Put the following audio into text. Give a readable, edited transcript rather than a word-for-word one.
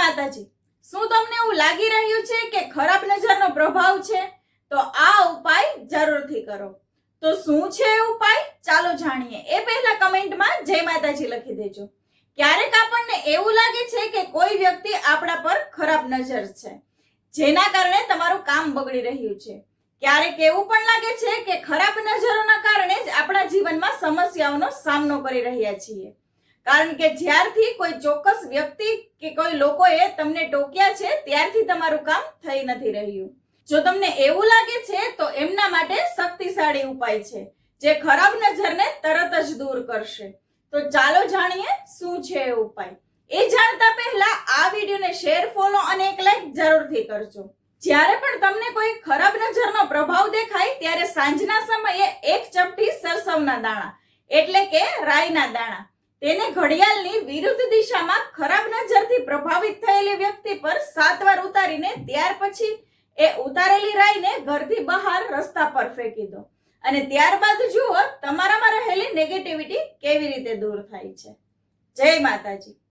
માતાજી, શું તમને એવું લાગી રહ્યું છે કે ખરાબ નજરનો પ્રભાવ છે? તો આ ઉપાય જરૂરથી કરો. તો શું છે એ ઉપાય? ચાલો જાણીએ. એ પહેલા કમેન્ટમાં જય માતાજી લખી દેજો. ક્યારેક આપણને એવું લાગે છે કે કોઈ વ્યક્તિ આપણા પર ખરાબ નજર છે, જેના કારણે તમારું કામ બગડી રહ્યું છે. ક્યારેક એવું પણ લાગે છે કે ખરાબ નજરોના કારણે જ આપણા જીવનમાં સમસ્યાઓનો સામનો કરી રહ્યા છીએ. કારણ કે જ્યારથી કોઈ ચોક્કસ વ્યક્તિ કે કોઈ લોકોએ તમને ટોક્યા છે, ત્યારથી તમારું કામ થઈ નથી રહ્યું. જો તમને એવું લાગે છે તો એમના માટે શક્તિશાળી ઉપાય છે, જે ખરાબ નજરને તરત જ દૂર કરશે. તો ચાલો જાણીએ શું છે એ ઉપાય. એ જાણતા પહેલા આ વિડીયોને શેર, ફોલો અને એક લાઈક જરૂરથી કરજો. જ્યારે પણ તમને કોઈ ખરાબ નજરનો પ્રભાવ દેખાય ત્યારે સાંજના સમયે એક ચપટી સરસવના દાણા એટલે કે રાઈના દાણા તેને ઘડિયાળની વિરુદ્ધ દિશામાં ખરાબ નજરથી પ્રભાવિત થયેલી વ્યક્તિ પર 7 વાર ઉતારીને ત્યાર પછી એ ઉતારેલી રાઈને ઘરથી બહાર રસ્તા પર ફેંકી દો અને ત્યારબાદ જુઓ તમારામાં રહેલી નેગેટિવિટી કેવી રીતે દૂર થાય છે. જય માતાજી.